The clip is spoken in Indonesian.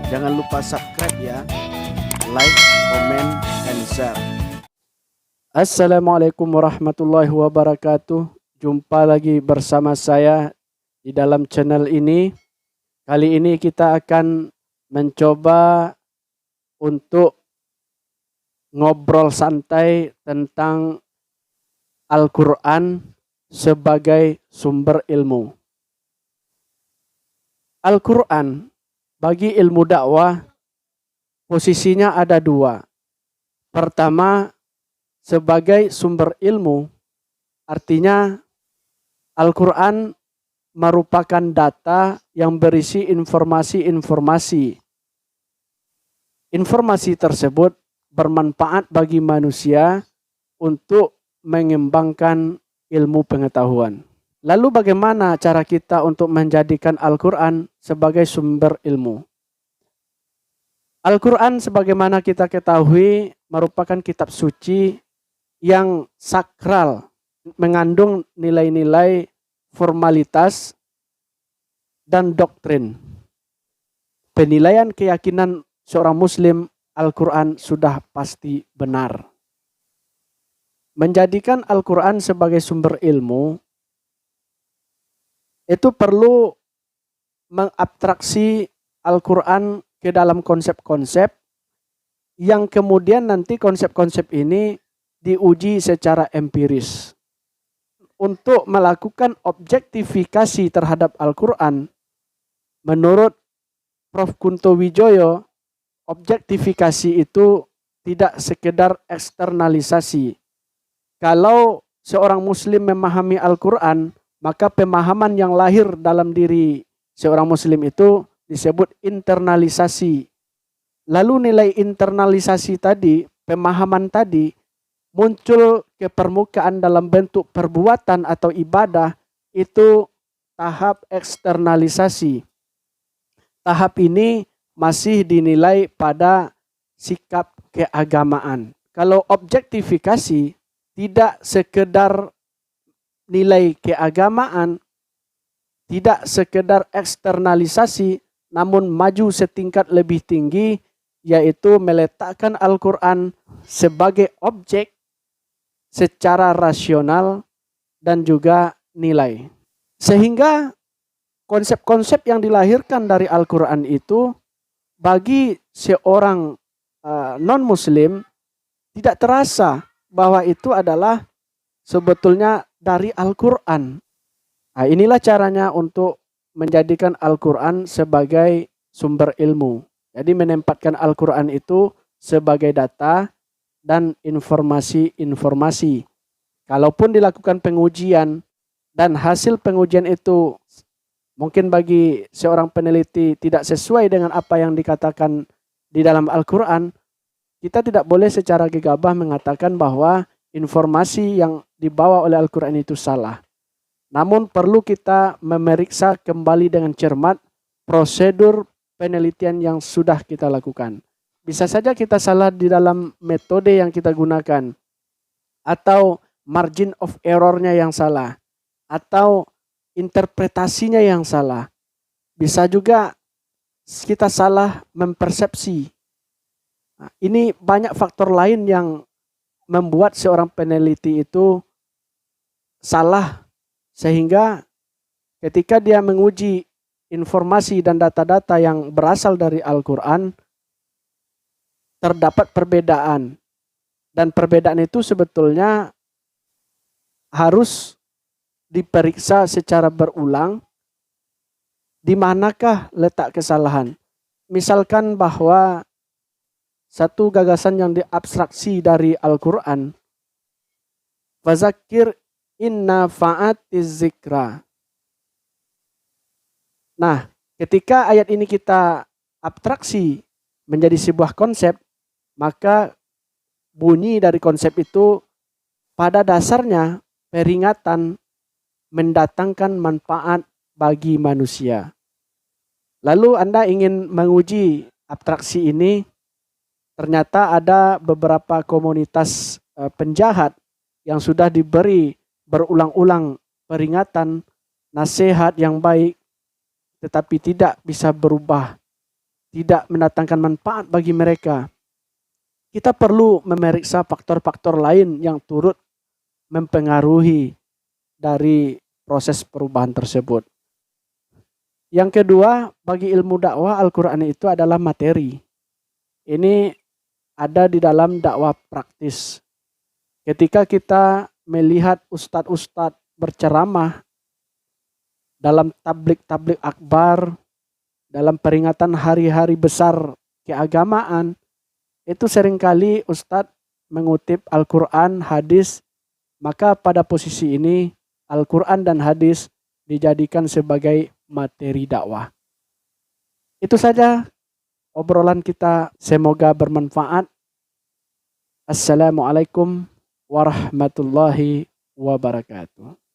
Jangan lupa subscribe ya, like, comment, and share. Assalamualaikum warahmatullahi wabarakatuh. Jumpa lagi bersama saya di dalam channel ini. Kali ini kita akan mencoba untuk ngobrol santai tentang Al-Quran sebagai sumber ilmu. Al-Quran bagi ilmu dakwah posisinya ada dua. Pertama, sebagai sumber ilmu, artinya Al-Quran merupakan data yang berisi informasi-informasi. Informasi tersebut bermanfaat bagi manusia untuk mengembangkan ilmu pengetahuan. Lalu bagaimana cara kita untuk menjadikan Al-Quran sebagai sumber ilmu? Al-Quran sebagaimana kita ketahui merupakan kitab suci yang sakral, mengandung nilai-nilai formalitas dan doktrin. Penilaian keyakinan seorang muslim, Al-Quran sudah pasti benar. Menjadikan Al-Quran sebagai sumber ilmu, itu perlu mengabstraksi Al-Quran ke dalam konsep-konsep yang kemudian nanti konsep-konsep ini diuji secara empiris. Untuk melakukan objektifikasi terhadap Al-Quran, menurut Prof. Kunto Wijoyo, objektifikasi itu tidak sekedar eksternalisasi. Kalau seorang muslim memahami Al-Quran, maka pemahaman yang lahir dalam diri seorang muslim itu disebut internalisasi. Lalu nilai internalisasi tadi, pemahaman tadi, muncul ke permukaan dalam bentuk perbuatan atau ibadah, itu tahap eksternalisasi. Tahap ini masih dinilai pada sikap keagamaan. Kalau objektifikasi tidak sekedar nilai keagamaan, tidak sekedar eksternalisasi, namun maju setingkat lebih tinggi, yaitu meletakkan Al-Quran sebagai objek secara rasional dan juga nilai. Sehingga konsep-konsep yang dilahirkan dari Al-Quran itu bagi seorang non-muslim tidak terasa bahwa itu adalah sebetulnya dari Al-Quran. Nah, inilah caranya untuk menjadikan Al-Quran sebagai sumber ilmu. Jadi menempatkan Al-Quran itu sebagai data dan informasi-informasi. Kalaupun dilakukan pengujian dan hasil pengujian itu mungkin bagi seorang peneliti tidak sesuai dengan apa yang dikatakan di dalam Al-Quran, kita tidak boleh secara gegabah mengatakan bahwa informasi yang dibawa oleh Al-Quran itu salah. Namun perlu kita memeriksa kembali dengan cermat prosedur penelitian yang sudah kita lakukan. Bisa saja kita salah di dalam metode yang kita gunakan, atau margin of errornya yang salah, atau interpretasinya yang salah. Bisa juga kita salah mempersepsi. Nah, ini banyak faktor lain yang membuat seorang peneliti itu salah, sehingga ketika dia menguji informasi dan data-data yang berasal dari Al-Quran, terdapat perbedaan. Dan perbedaan itu sebetulnya harus diperiksa secara berulang, di manakah letak kesalahan. Misalkan bahwa satu gagasan yang diabstraksi dari Al-Quran, fazakir inna fa'atiz zikra. Nah, ketika ayat ini kita abstraksi menjadi sebuah konsep, maka bunyi dari konsep itu pada dasarnya peringatan mendatangkan manfaat bagi manusia. Lalu Anda ingin menguji abstraksi ini, ternyata ada beberapa komunitas penjahat yang sudah diberi berulang-ulang peringatan, nasihat yang baik, tetapi tidak bisa berubah tidak mendatangkan manfaat bagi mereka, kita perlu memeriksa faktor-faktor lain yang turut mempengaruhi dari proses perubahan tersebut. Yang kedua, bagi ilmu dakwah, Al-Quran itu adalah materi. Ini ada di dalam dakwah praktis. Ketika kita melihat ustadz-ustadz berceramah dalam tablik-tablik akbar, dalam peringatan hari-hari besar keagamaan, itu seringkali ustadz mengutip Al-Quran, hadis, maka pada posisi ini Al-Quran dan hadis dijadikan sebagai materi dakwah. Itu saja obrolan kita, semoga bermanfaat. Assalamualaikum warahmatullahi wabarakatuh.